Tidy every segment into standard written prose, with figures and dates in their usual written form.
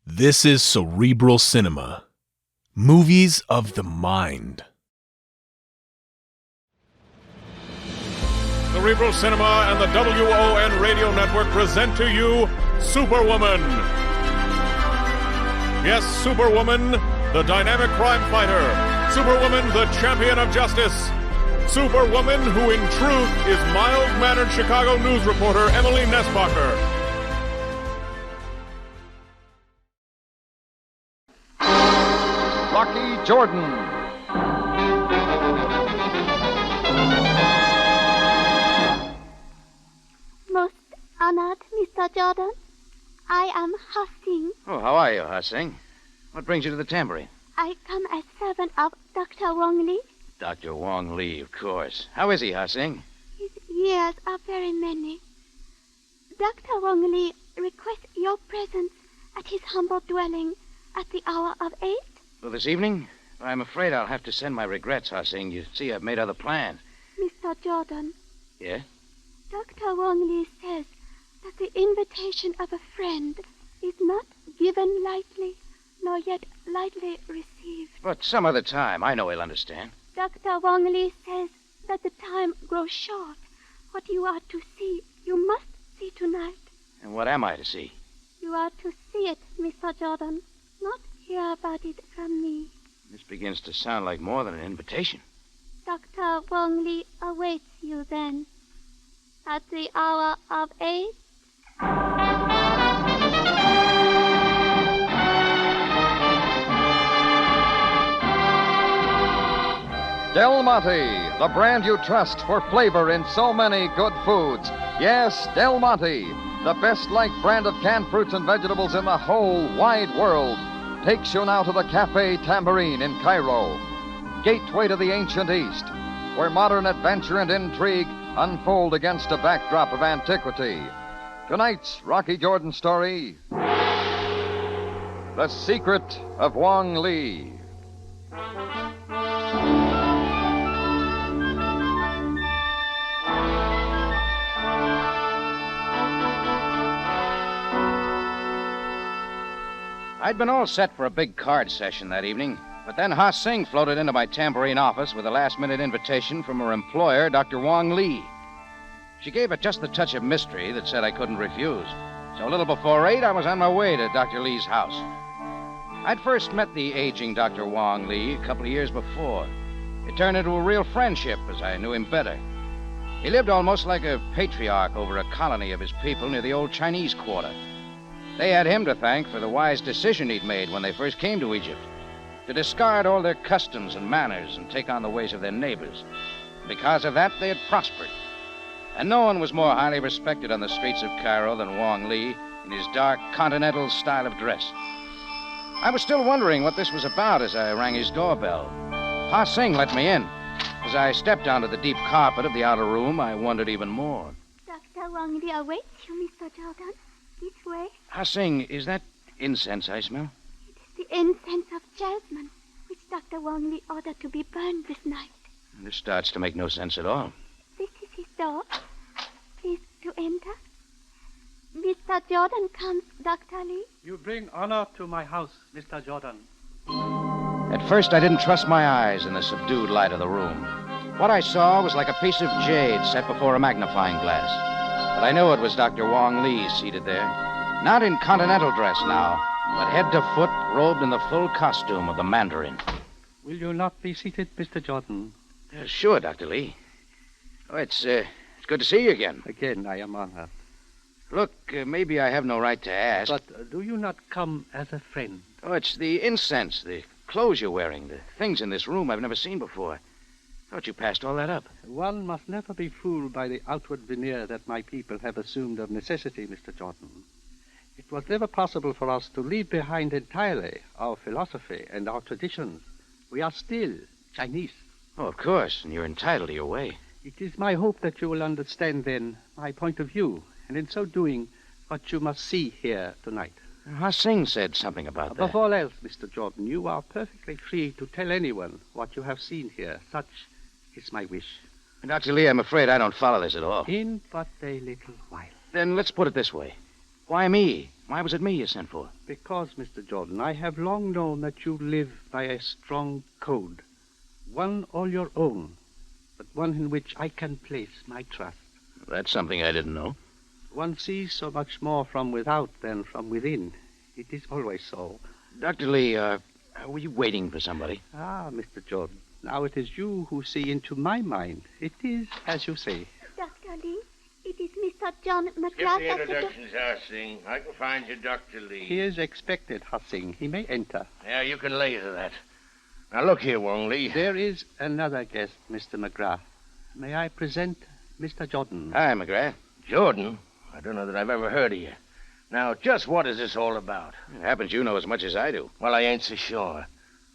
This is Cerebral Cinema. Movies of the mind. Cerebral Cinema and the WON Radio Network present to you Superwoman. Yes, Superwoman, the dynamic crime fighter. Superwoman, the champion of justice. Superwoman, who in truth is mild-mannered Chicago news reporter Emily Nesbacher. Rocky Jordan. Most honored, Mr. Jordan. I am Hastings. Oh, how are you, Hastings? What brings you to the Tambourine? I come as servant of Dr. Wong Lee. Dr. Wong Lee, of course. How is he, Hastings? His years are very many. Dr. Wong Lee requests your presence at his humble dwelling at the hour of 8. Well, this evening? I'm afraid I'll have to send my regrets, Hastings. You see, I've made other plans. Mr. Jordan. Yeah? Dr. Wong Lee says that the invitation of a friend is not given lightly, nor yet lightly received. But some other time. I know he'll understand. Dr. Wong Lee says that the time grows short. What you are to see, you must see tonight. And what am I to see? You are to see it, Mr. Jordan, not hear about it from me. This begins to sound like more than an invitation. Dr. Wong Lee awaits you then, at the hour of 8. Del Monte, the brand you trust for flavor in so many good foods. Yes, Del Monte, the best-liked brand of canned fruits and vegetables in the whole wide world, takes you now to the Café Tambourine in Cairo, gateway to the ancient East, where modern adventure and intrigue unfold against a backdrop of antiquity. Tonight's Rocky Jordan story, The Secret of Wong Lee. I'd been all set for a big card session that evening, but then Ha Sing floated into my Tambourine office with a last-minute invitation from her employer, Dr. Wong Lee. She gave it just the touch of mystery that said I couldn't refuse. So a little before 8, I was on my way to Dr. Lee's house. I'd first met the aging Dr. Wong Lee a couple of years before. It turned into a real friendship as I knew him better. He lived almost like a patriarch over a colony of his people near the old Chinese quarter. They had him to thank for the wise decision he'd made when they first came to Egypt, to discard all their customs and manners and take on the ways of their neighbors. Because of that, they had prospered. And no one was more highly respected on the streets of Cairo than Wong Lee in his dark continental style of dress. I was still wondering what this was about as I rang his doorbell. Ha Sing let me in. As I stepped onto the deep carpet of the outer room, I wondered even more. Dr. Wong Lee awaits you, Mr. Jordan. This way. Ha Sing, is that incense I smell? It is the incense of jasmine, which Dr. Wong Lee ordered to be burned this night. This starts to make no sense at all. This is his door. Please to enter. Mr. Jordan comes, Dr. Lee. You bring honor to my house, Mr. Jordan. At first, I didn't trust my eyes in the subdued light of the room. What I saw was like a piece of jade set before a magnifying glass. But I knew it was Dr. Wong Lee seated there. Not in continental dress now, but head to foot, robed in the full costume of the Mandarin. Will you not be seated, Mr. Jordan? Sure, Dr. Lee. Oh, it's good to see you again. Again, I am honored. Look, maybe I have no right to ask. But do you not come as a friend? Oh, it's the incense, the clothes you're wearing, the things in this room I've never seen before. Thought you passed all that up. One must never be fooled by the outward veneer that my people have assumed of necessity, Mr. Jordan. It was never possible for us to leave behind entirely our philosophy and our traditions. We are still Chinese. Oh, of course, and you're entitled to your way. It is my hope that you will understand, then, my point of view, and in so doing, what you must see here tonight. Ha Sing said something about that. Above all else, Mr. Jordan, you are perfectly free to tell anyone what you have seen here. Such is my wish. Dr. Lee, I'm afraid I don't follow this at all. In but a little while. Then let's put it this way. Why me? Why was it me you sent for? Because, Mr. Jordan, I have long known that you live by a strong code. One all your own, but one in which I can place my trust. That's something I didn't know. One sees so much more from without than from within. It is always so. Dr. Lee, were you waiting for somebody? Ah, Mr. Jordan, now it is you who see into my mind. It is, as you say. Dr. Lee, it is Mr. John Skip McGrath. the introductions, Harsing. I can find you Dr. Lee. He is expected, Hussing. He may enter. Yeah, you can lay to that. Now, look here, Wong Lee. There is another guest, Mr. McGrath. May I present Mr. Jordan? Hi, McGrath. Jordan? I don't know that I've ever heard of you. Now, just what is this all about? It happens you know as much as I do. Well, I ain't so sure.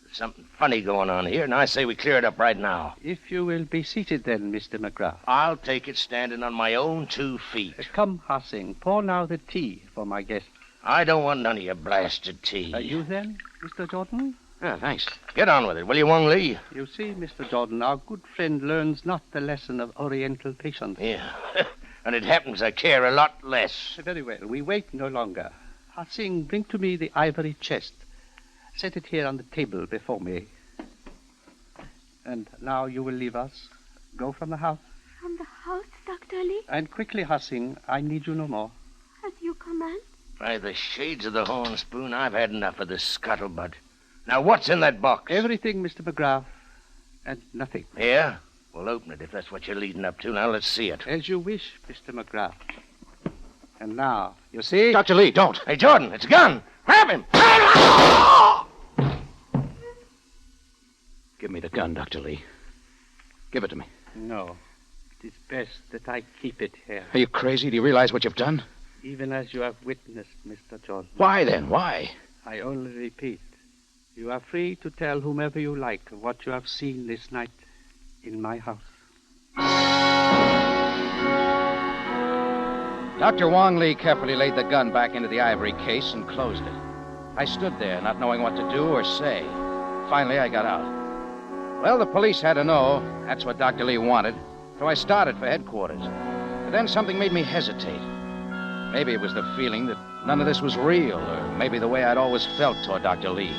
There's something funny going on here, and I say we clear it up right now. If you will be seated then, Mr. McGrath. I'll take it standing on my own 2 feet. Come, Hussing, pour now the tea for my guest. I don't want none of your blasted tea. You then, Mr. Jordan? Yeah, thanks. Get on with it, will you, Wong Lee? You see, Mr. Jordan, our good friend learns not the lesson of Oriental patience. Yeah. And it happens I care a lot less. Very well. We wait no longer. Hussing, bring to me the ivory chest. Set it here on the table before me. And now you will leave us. Go from the house. From the house, Dr. Lee, And quickly, Hussing. I need you no more. as you command. By the shades of the horn spoon, I've had enough of this scuttlebutt. Now, what's in that box? Everything, Mr. McGrath, and nothing. Yeah? Well, open it if that's what you're leading up to. Now, let's see it. As you wish, Mr. McGrath. And now, you see? Dr. Lee, don't. Hey, Jordan, it's a gun. Grab him. Give me the gun, Dr. Lee. Give it to me. No. It is best that I keep it here. Are you crazy? Do you realize what you've done? Even as you have witnessed, Mr. Jordan. Why, then? Why? I only repeat. You are free to tell whomever you like of what you have seen this night in my house. Dr. Wong Lee carefully laid the gun back into the ivory case and closed it. I stood there, not knowing what to do or say. Finally, I got out. Well, the police had to know. That's what Dr. Lee wanted. So I started for headquarters. But then something made me hesitate. Maybe it was the feeling that none of this was real, or maybe the way I'd always felt toward Dr. Lee.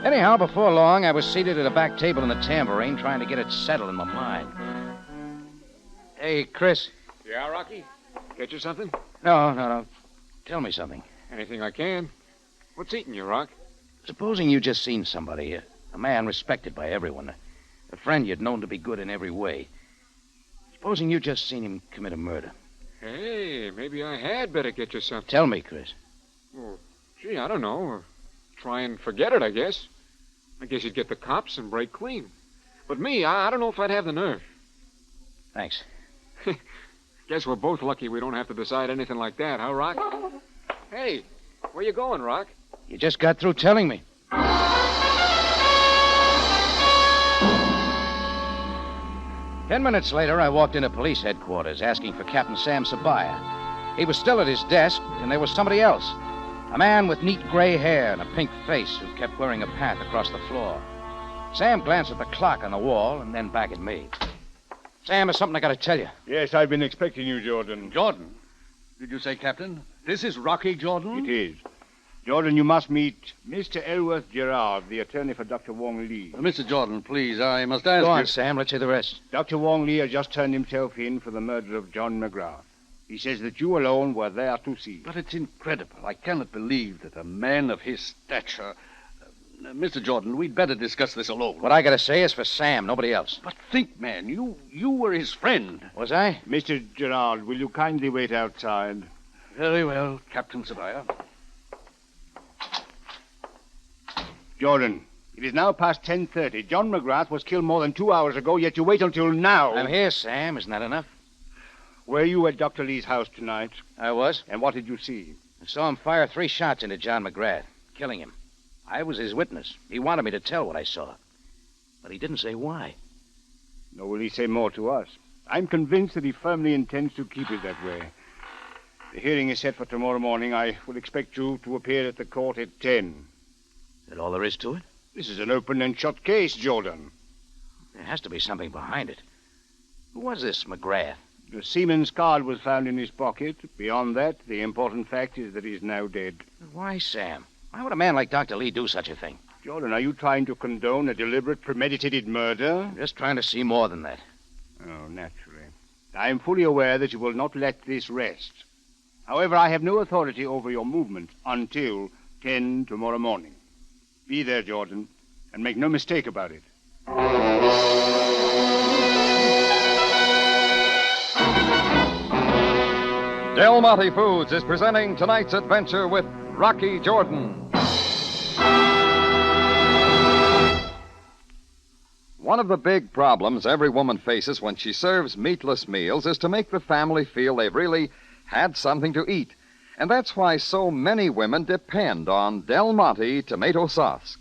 Anyhow, before long, I was seated at a back table in the Tambourine, trying to get it settled in my mind. Hey, Chris. Yeah, Rocky? Get you something? No. Tell me something. Anything I can. What's eating you, Rock? Supposing you just seen somebody, a man respected by everyone, a friend you'd known to be good in every way. Supposing you just seen him commit a murder. Hey, maybe I had better get you something. Tell me, Chris. Well, gee, I don't know. Try and forget it, I guess. I guess you'd get the cops and break clean. But me, I don't know if I'd have the nerve. Thanks. Guess we're both lucky we don't have to decide anything like that, huh, Rock? Hey, where you going, Rock? You just got through telling me. 10 minutes later, I walked into police headquarters asking for Captain Sam Sabaya. He was still at his desk, and there was somebody else. A man with neat gray hair and a pink face who kept wearing a path across the floor. Sam glanced at the clock on the wall and then back at me. Sam, there's something I got to tell you. Yes, I've been expecting you, Jordan. Jordan? Did you say, Captain? This is Rocky Jordan? It is. Jordan, you must meet Mr. Elworth Gerard, the attorney for Dr. Wong Lee. Mr. Jordan, please, I must ask Go you... on, Sam. Let's hear the rest. Dr. Wong Lee has just turned himself in for the murder of John McGrath. He says that you alone were there to see. But it's incredible. I cannot believe that a man of his stature... Mr. Jordan, we'd better discuss this alone. What I got to say is for Sam, nobody else. But think, man, you were his friend. Was I? Mr. Gerard, will you kindly wait outside? Very well, Captain Sabaya. Jordan, it is now past 10:30. John McGrath was killed more than 2 hours ago, yet you wait until now. I'm here, Sam. Isn't that enough? Were you at Dr. Lee's house tonight? I was. And what did you see? I saw him fire 3 shots into John McGrath, killing him. I was his witness. He wanted me to tell what I saw. But he didn't say why. Nor will he say more to us. I'm convinced that he firmly intends to keep it that way. The hearing is set for tomorrow morning. I will expect you to appear at the court at 10. Is that all there is to it? This is an open and shut case, Jordan. There has to be something behind it. Who was this McGrath? The seaman's card was found in his pocket. Beyond that, the important fact is that he's now dead. Why, Sam? Why would a man like Dr. Lee do such a thing? Jordan, are you trying to condone a deliberate, premeditated murder? I'm just trying to see more than that. Oh, naturally. I am fully aware that you will not let this rest. However, I have no authority over your movement until 10 tomorrow morning. Be there, Jordan, and make no mistake about it. Del Monte Foods is presenting tonight's adventure with Rocky Jordan. One of the big problems every woman faces when she serves meatless meals is to make the family feel they've really had something to eat. And that's why so many women depend on Del Monte tomato sauce.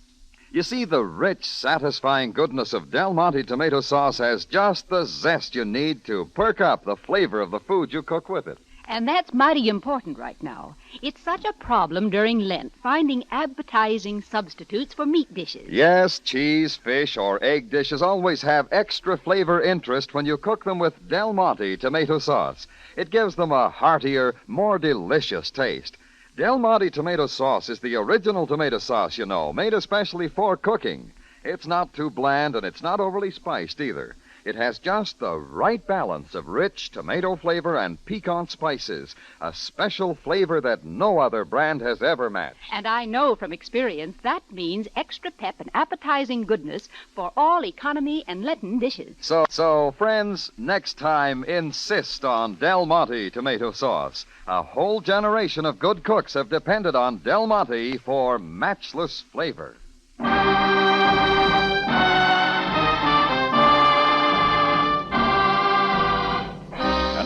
You see, the rich, satisfying goodness of Del Monte tomato sauce has just the zest you need to perk up the flavor of the food you cook with it. And that's mighty important right now. It's such a problem during Lent, finding appetizing substitutes for meat dishes. Yes, cheese, fish, or egg dishes always have extra flavor interest when you cook them with Del Monte tomato sauce. It gives them a heartier, more delicious taste. Del Monte tomato sauce is the original tomato sauce, you know, made especially for cooking. It's not too bland, and it's not overly spiced either. It has just the right balance of rich tomato flavor and piquant spices, a special flavor that no other brand has ever matched. And I know from experience that means extra pep and appetizing goodness for all economy and Lenten dishes. So, friends, next time, insist on Del Monte tomato sauce. A whole generation of good cooks have depended on Del Monte for matchless flavor.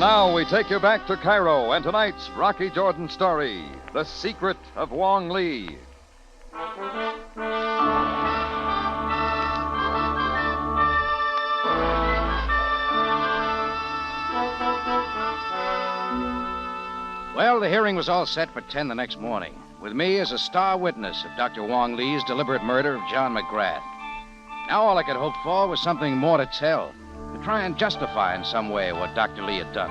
Now we take you back to Cairo and tonight's Rocky Jordan story, The Secret of Wong Lee. Well, the hearing was all set for 10 the next morning, with me as a star witness of Dr. Wong Lee's deliberate murder of John McGrath. Now all I could hope for was something more to tell, to try and justify in some way what Dr. Lee had done.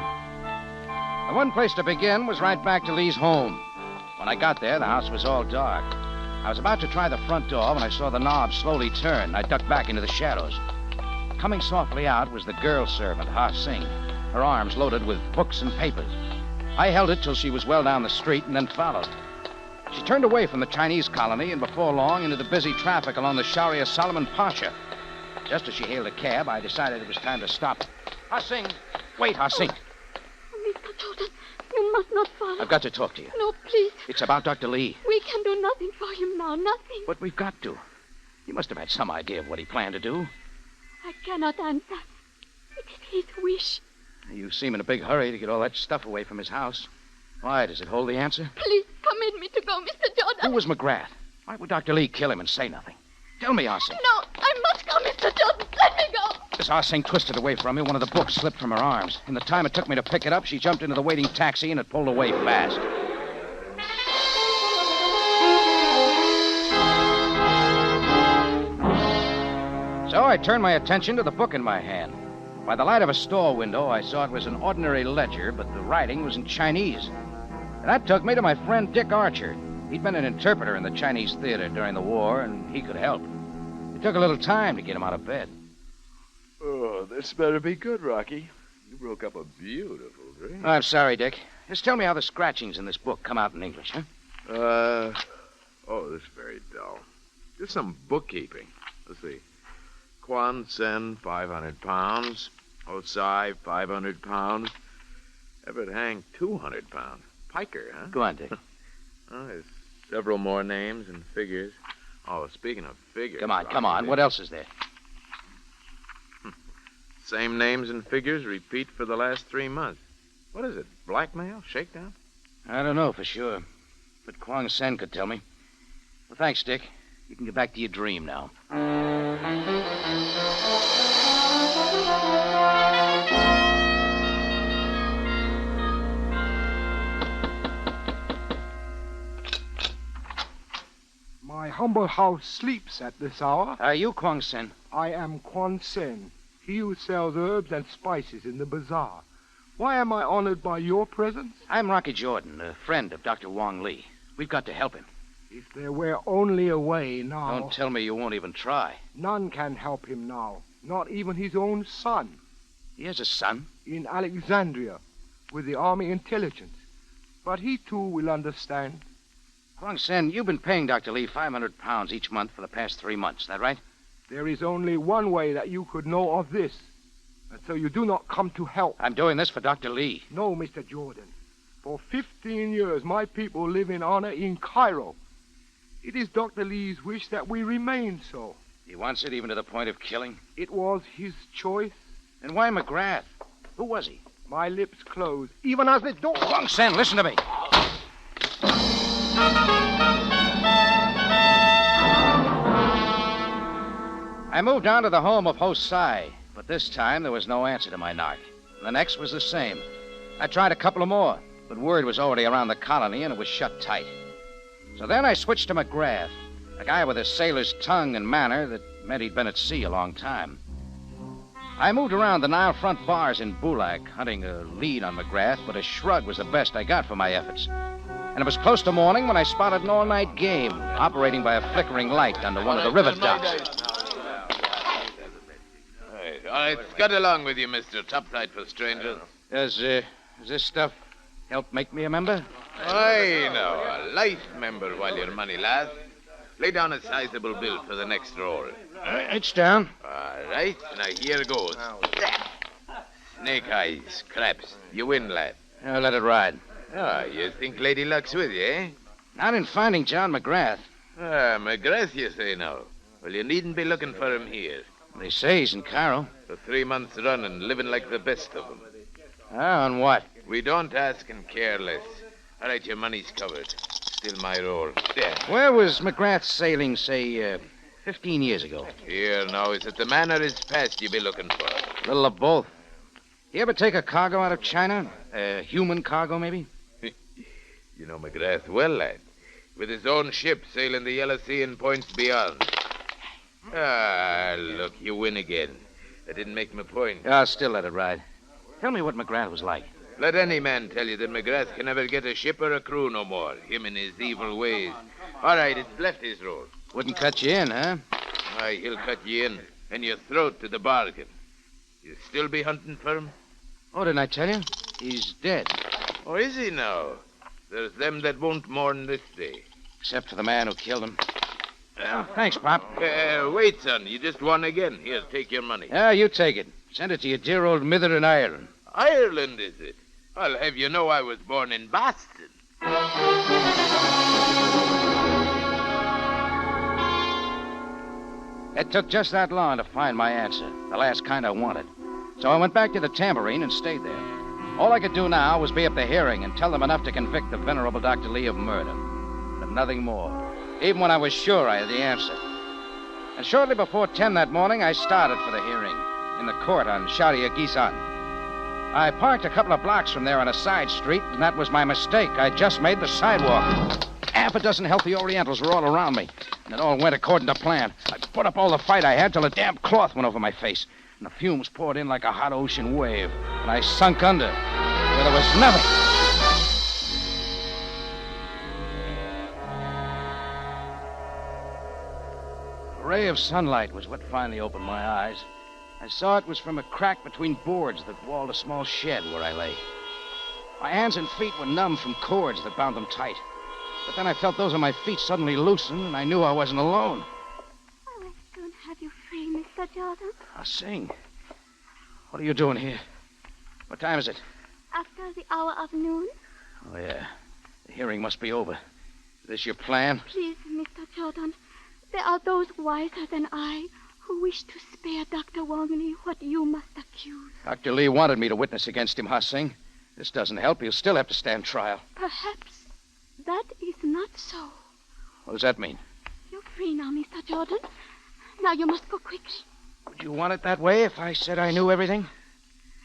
The one place to begin was right back to Lee's home. When I got there, the house was all dark. I was about to try the front door when I saw the knob slowly turn. I ducked back into the shadows. Coming softly out was the girl servant, Ha Sing, her arms loaded with books and papers. I held it till she was well down the street and then followed. She turned away from the Chinese colony and before long into the busy traffic along the Sharia Solomon Pasha. Just as she hailed a cab, I decided it was time to stop. Ha Sing! Wait, Ha Sing! Mr. Jordan, you must not follow. I've got to talk to you. No, please. It's about Dr. Lee. We can do nothing for him now, nothing. But we've got to. You must have had some idea of what he planned to do. I cannot answer. It is his wish. You seem in a big hurry to get all that stuff away from his house. Why, does it hold the answer? Please permit me to go, Mr. Jordan. Who was McGrath? Why would Ha Lee kill him and say nothing? Tell me, Ha Sing. No, I must go, Mr. Jordan. Let me go. As Ha Sing twisted away from me, one of the books slipped from her arms. In the time it took me to pick it up, she jumped into the waiting taxi and it pulled away fast. So I turned my attention to the book in my hand. By the light of a store window, I saw it was an ordinary ledger, but the writing was in Chinese. And that took me to my friend Dick Archer. He'd been an interpreter in the Chinese theater during the war, and he could help. It took a little time to get him out of bed. Oh, this better be good, Rocky. You broke up a beautiful dream. I'm sorry, Dick. Just tell me how the scratchings in this book come out in English, huh? This is very dull. Just some bookkeeping. Let's see. Quan Sen, 500 pounds. Osai, 500 pounds. Everett Hank, 200 pounds. Piker, huh? Go on, Dick. There's several more names and figures. Oh, speaking of figures... Come on. What else is there? Same names and figures repeat for the last 3 months. What is it, blackmail? Shakedown? I don't know for sure. But Kwang Sen could tell me. Well, thanks, Dick. You can get back to your dream now. My humble house sleeps at this hour. Are you Kwang Sen? I am Quan Sen, he who sells herbs and spices in the bazaar. Why am I honored by your presence? I'm Rocky Jordan, a friend of Dr. Wong Lee. We've got to help him. If there were only a way now... Don't tell me you won't even try. None can help him now. Not even his own son. He has a son? In Alexandria, with the Army intelligence. But he, too, will understand. Wong Sen, you've been paying Dr. Lee 500 pounds each month for the past 3 months. Is that right? There is only one way that you could know of this. And so you do not come to help. I'm doing this for Dr. Lee. No, Mr. Jordan. For 15 years, my people live in honor in Cairo. It is Dr. Lee's wish that we remain so. He wants it even to the point of killing? It was his choice. And why McGrath? Who was he? My lips closed, even as the door... Wong Sen, listen to me. I moved on to the home of host Sai, but this time there was no answer to my knock. The next was the same. I tried a couple of more, but word was already around the colony and it was shut tight. So then I switched to McGrath, a guy with a sailor's tongue and manner that meant he'd been at sea a long time. I moved around the Nile front bars in Bulak, hunting a lead on McGrath, but a shrug was the best I got for my efforts. And it was close to morning when I spotted an all-night game operating by a flickering light under one of the rivet docks. All right, scud along with you, mister. Topside for strangers. Does this stuff help make me a member? I know. A life member while your money lasts. Lay down a sizable bill for the next roll. It's down. All right. Now, here goes. Snake eyes, craps. You win, lad. I'll let it ride. Ah, you think Lady Luck's with you, eh? Not in finding John McGrath. Ah, McGrath, you say now. Well, you needn't be looking for him here. They say he's in Cairo. For 3 months running, living like the best of them. Ah, on what? We don't ask and care less. All right, your money's covered. Still my roll. There. Where was McGrath sailing, say, 15 years ago? Here now, is it the man or his past you be looking for? A little of both. You ever take a cargo out of China? A human cargo, maybe? You know McGrath well, lad. With his own ship sailing the Yellow Sea and points beyond. Ah, look, you win again. I didn't make my point. I'll still let it ride. Tell me what McGrath was like. Let any man tell you that McGrath can never get a ship or a crew no more. Him and his evil ways. All right, it's left his roll. Wouldn't cut you in, huh? Aye, he'll cut you in. And your throat to the bargain. You still be hunting for him? Oh, didn't I tell you? He's dead. Oh, is he now? There's them that won't mourn this day. Except for the man who killed him. Well, thanks, Pop. Wait, son. You just won again. Here, take your money. Yeah, you take it. Send it to your dear old mither in Ireland. Ireland, is it? I'll have you know I was born in Boston. It took just that long to find my answer, the last kind I wanted. So I went back to the Tambourine and stayed there. All I could do now was be at the hearing and tell them enough to convict the venerable Dr. Lee of murder. But nothing more, even when I was sure I had the answer. And shortly before 10 that morning, I started for the hearing in the court on Sharia Gizan. I parked a couple of blocks from there on a side street, and that was my mistake. I just made the sidewalk. Half a dozen healthy Orientals were all around me, and it all went according to plan. I put up all the fight I had till a damp cloth went over my face, and the fumes poured in like a hot ocean wave, and I sunk under where there was nothing. A ray of sunlight was what finally opened my eyes. I saw it was from a crack between boards that walled a small shed where I lay. My hands and feet were numb from cords that bound them tight. But then I felt those on my feet suddenly loosen, and I knew I wasn't alone. I will soon have you free, Mr. Jordan. I'll sing. What are you doing here? What time is it? After the hour of noon. Oh, yeah. The hearing must be over. Is this your plan? Please, Mr. Jordan. There are those wiser than I who wish to spare Dr. Wong Lee what you must accuse. Dr. Lee wanted me to witness against him, Ha Sing. This doesn't help. He'll still have to stand trial. Perhaps that is not so. What does that mean? You're free now, Mr. Jordan. Now you must go quickly. Would you want it that way if I said I knew everything?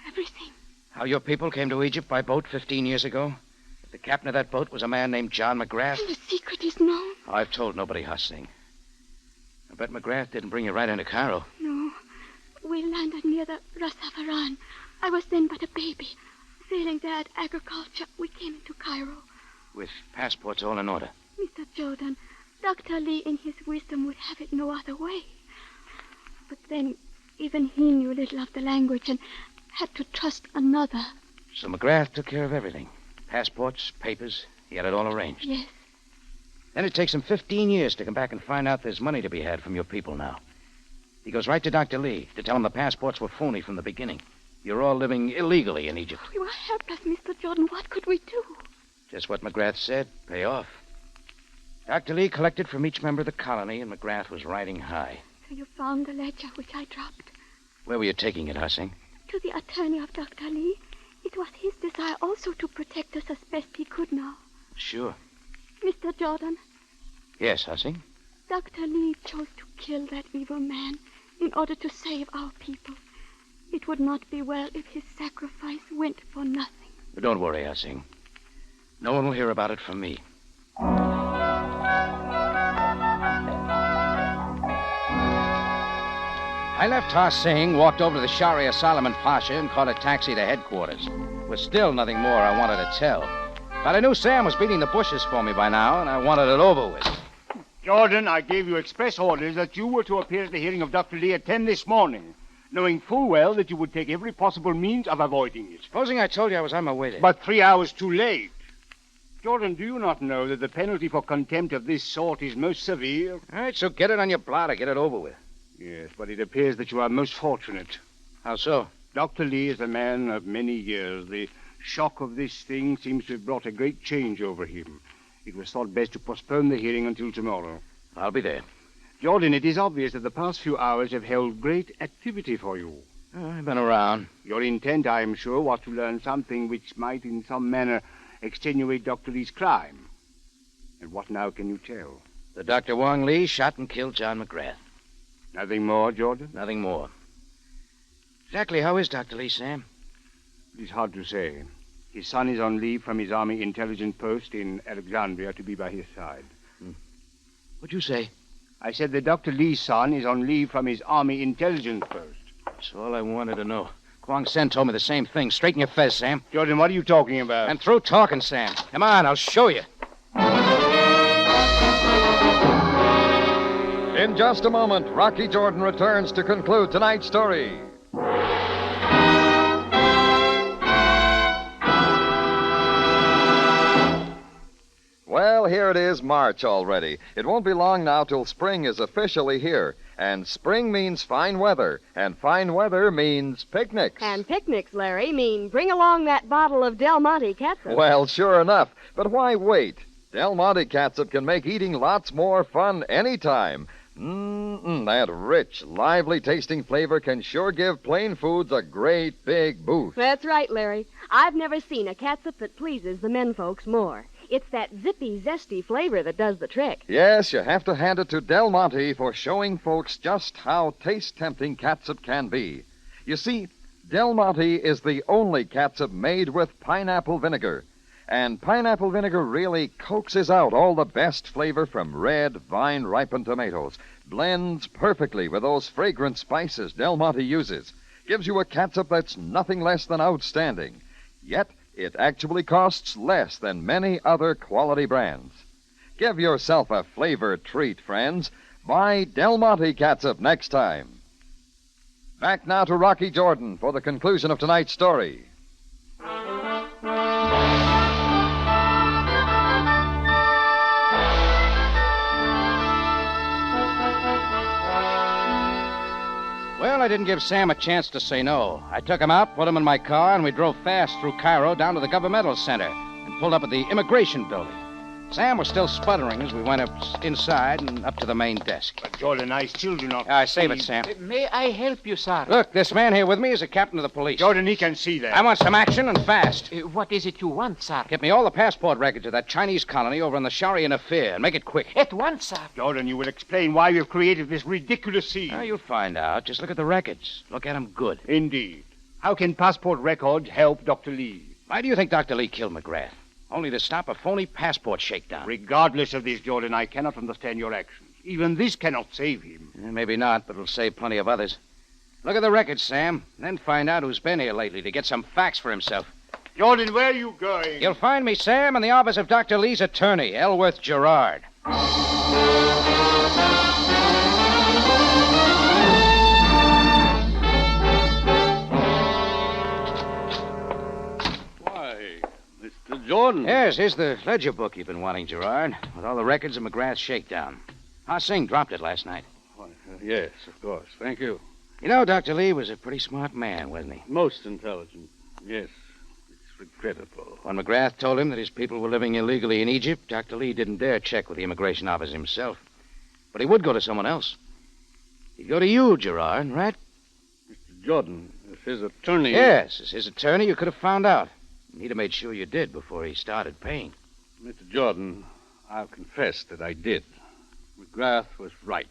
Everything. How your people came to Egypt by boat 15 years ago? That the captain of that boat was a man named John McGrath? And the secret is known. I've told nobody, Ha Sing. I bet McGrath didn't bring you right into Cairo. No. We landed near the Ras Safaran. I was then but a baby. Failing that agriculture, we came into Cairo. With passports all in order. Mr. Jordan, Dr. Lee in his wisdom would have it no other way. But then, even he knew little of the language and had to trust another. So McGrath took care of everything. Passports, papers, he had it all arranged. Yes. Then it takes him 15 years to come back and find out there's money to be had from your people now. He goes right to Dr. Lee to tell him the passports were phony from the beginning. You're all living illegally in Egypt. We were helpless, Mr. Jordan. What could we do? Just what McGrath said. Pay off. Dr. Lee collected from each member of the colony, and McGrath was riding high. So you found the ledger which I dropped. Where were you taking it, Hussing? To the attorney of Dr. Lee. It was his desire also to protect us as best he could now. Sure. Mr. Jordan, Yes, Hussing? Dr. Lee chose to kill that evil man in order to save our people. It would not be well if his sacrifice went for nothing. But don't worry, Hussing. No one will hear about it from me. I left Ha Sing, walked over to the Sharia Solomon Pasha, and caught a taxi to headquarters. There was still nothing more I wanted to tell. But I knew Sam was beating the bushes for me by now, and I wanted it over with. Jordan, I gave you express orders that you were to appear at the hearing of Dr. Lee at 10 this morning, knowing full well that you would take every possible means of avoiding it. Supposing I told you I was on my way there. But 3 hours too late. Jordan, do you not know that the penalty for contempt of this sort is most severe? All right, so get it on your blotter, get it over with. Yes, but it appears that you are most fortunate. How so? Dr. Lee is a man of many years. The shock of this thing seems to have brought a great change over him. It was thought best to postpone the hearing until tomorrow. I'll be there. Jordan, it is obvious that the past few hours have held great activity for you. I've been around. Your intent, I am sure, was to learn something which might in some manner extenuate Dr. Lee's crime. And what now can you tell? The Dr. Wong Lee shot and killed John McGrath. Nothing more, Jordan? Nothing more. Exactly how is Dr. Lee, Sam? It is hard to say. His son is on leave from his Army intelligence post in Alexandria to be by his side. What'd you say? I said that Dr. Lee's son is on leave from his Army intelligence post. That's all I wanted to know. Kwang Sen told me the same thing. Straighten your fez, Sam. Jordan, what are you talking about? I'm through talking, Sam. Come on, I'll show you. In just a moment, Rocky Jordan returns to conclude tonight's story. Well, here it is, March already. It won't be long now till spring is officially here. And spring means fine weather, and fine weather means picnics. And picnics, Larry, mean bring along that bottle of Del Monte catsup. Well, sure enough. But why wait? Del Monte catsup can make eating lots more fun anytime. That rich, lively-tasting flavor can sure give plain foods a great big boost. That's right, Larry. I've never seen a catsup that pleases the men folks more. It's that zippy, zesty flavor that does the trick. Yes, you have to hand it to Del Monte for showing folks just how taste-tempting catsup can be. You see, Del Monte is the only catsup made with pineapple vinegar. And pineapple vinegar really coaxes out all the best flavor from red, vine-ripened tomatoes. Blends perfectly with those fragrant spices Del Monte uses. Gives you a catsup that's nothing less than outstanding. Yet, it actually costs less than many other quality brands. Give yourself a flavor treat, friends. Buy Del Monte catsup next time. Back now to Rocky Jordan for the conclusion of tonight's story. Well, I didn't give Sam a chance to say no. I took him out, put him in my car, and we drove fast through Cairo down to the governmental center and pulled up at the immigration building. Sam was still sputtering as we went up inside and up to the main desk. But, Jordan, I still do not Save it, Sam. May I help you, sir? Look, this man here with me is a captain of the police. Jordan, he can see that. I want some action and fast. What is it you want, sir? Get me all the passport records of that Chinese colony over in the Sharian affair and make it quick. At once, sir. Jordan, you will explain why you've created this ridiculous scene. You'll find out. Just look at the records. Look at them good. Indeed. How can passport records help Dr. Lee? Why do you think Dr. Lee killed McGrath? Only to stop a phony passport shakedown. Regardless of this, Jordan, I cannot understand your actions. Even this cannot save him. Maybe not, but it'll save plenty of others. Look at the records, Sam. Then find out who's been here lately to get some facts for himself. Jordan, where are you going? You'll find me, Sam, in the office of Dr. Lee's attorney, Ellsworth Gerard. Mr. Jordan. Yes, here's the ledger book you've been wanting, Gerard, with all the records of McGrath's shakedown. Ha Sing dropped it last night. Yes, of course. Thank you. You know, Dr. Lee was a pretty smart man, wasn't he? Most intelligent. Yes. It's regrettable. When McGrath told him that his people were living illegally in Egypt, Dr. Lee didn't dare check with the immigration office himself. But he would go to someone else. He'd go to you, Gerard, right? Mr. Jordan, as his attorney... Yes, as his attorney, you could have found out. He'd have made sure you did before he started paying. Mr. Jordan, I'll confess that I did. McGrath was right.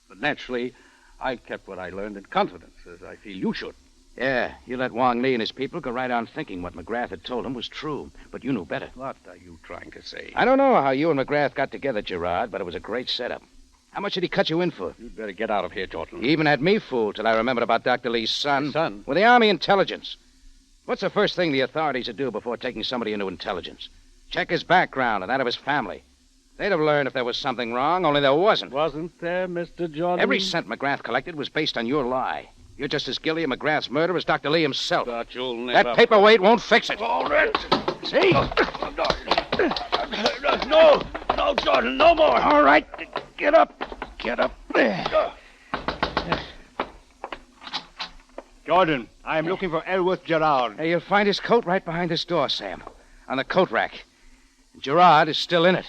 But naturally, I kept what I learned in confidence, as I feel you should. Yeah, you let Wong Lee and his people go right on thinking what McGrath had told him was true. But you knew better. What are you trying to say? I don't know how you and McGrath got together, Gerard, but it was a great setup. How much did he cut you in for? You'd better get out of here, Jordan. He even had me fooled till I remembered about Dr. Lee's son. His son? With the Army Intelligence. What's the first thing the authorities would do before taking somebody into intelligence? Check his background and that of his family. They'd have learned if there was something wrong, only there wasn't. Wasn't there, Mr. Jordan? Every cent McGrath collected was based on your lie. You're just as guilty of McGrath's murder as Dr. Lee himself. But you'll never... That paperweight won't fix it. All right. See? No, Jordan, no more. All right. Get up. Get up. Jordan, I am looking for Ellsworth Gerard. Hey, you'll find his coat right behind this door, Sam. On the coat rack. Gerard is still in it.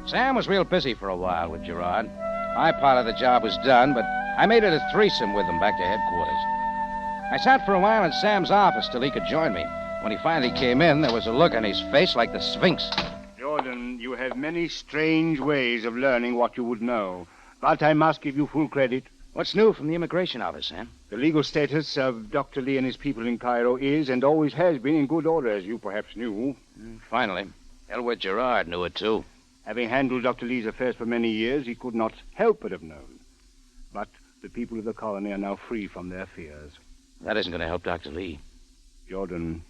Sam was real busy for a while with Gerard. My part of the job was done, but I made it a threesome with him back to headquarters. I sat for a while in Sam's office till he could join me. When he finally came in, there was a look on his face like the Sphinx. Jordan, you have many strange ways of learning what you would know. But I must give you full credit. What's new from the immigration office, Sam? The legal status of Dr. Lee and his people in Cairo is and always has been in good order, as you perhaps knew. Finally. Ellsworth Gerard knew it, too. Having handled Dr. Lee's affairs for many years, he could not help but have known. But the people of the colony are now free from their fears. That isn't going to help Dr. Lee. Jordan,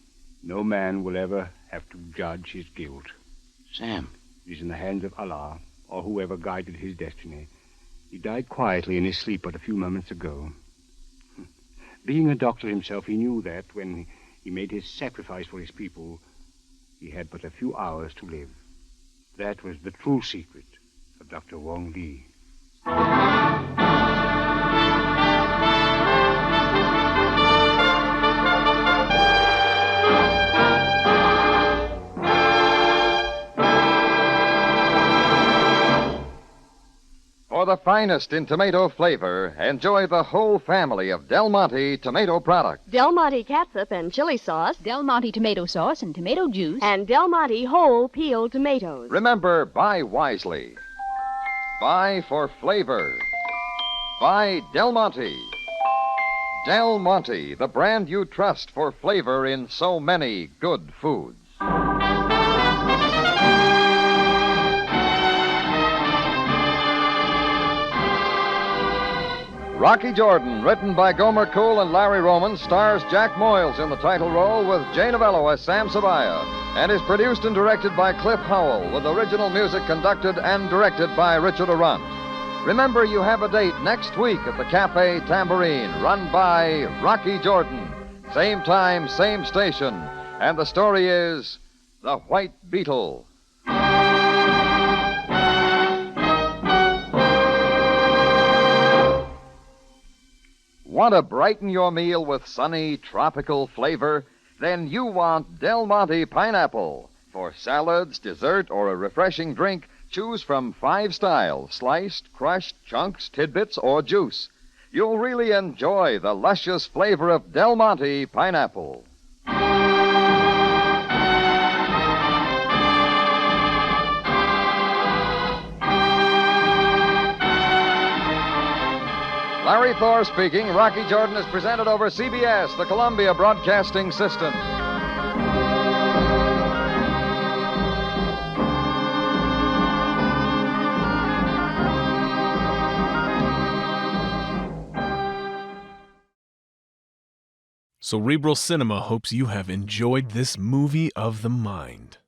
no man will ever have to judge his guilt. Sam. It is in the hands of Allah, or whoever guided his destiny. He died quietly in his sleep but a few moments ago. Being a doctor himself, he knew that when he made his sacrifice for his people, he had but a few hours to live. That was the true secret of Dr. Wong Lee. For the finest in tomato flavor, enjoy the whole family of Del Monte tomato products. Del Monte catsup and chili sauce. Del Monte tomato sauce and tomato juice. And Del Monte whole peeled tomatoes. Remember, buy wisely. Buy for flavor. Buy Del Monte. Del Monte, the brand you trust for flavor in so many good foods. Rocky Jordan, written by Gomer Cool and Larry Roman, stars Jack Moyles in the title role with Jay Novello as Sam Sabaya, and is produced and directed by Cliff Howell, with original music conducted and directed by Richard Arant. Remember, you have a date next week at the Cafe Tambourine, run by Rocky Jordan. Same time, same station. And the story is The White Beetle. Want to brighten your meal with sunny, tropical flavor? Then you want Del Monte pineapple. For salads, dessert, or a refreshing drink, choose from 5 styles: sliced, crushed, chunks, tidbits, or juice. You'll really enjoy the luscious flavor of Del Monte pineapple. Larry Thor speaking. Rocky Jordan is presented over CBS, the Columbia Broadcasting System. Cerebral Cinema hopes you have enjoyed this movie of the mind.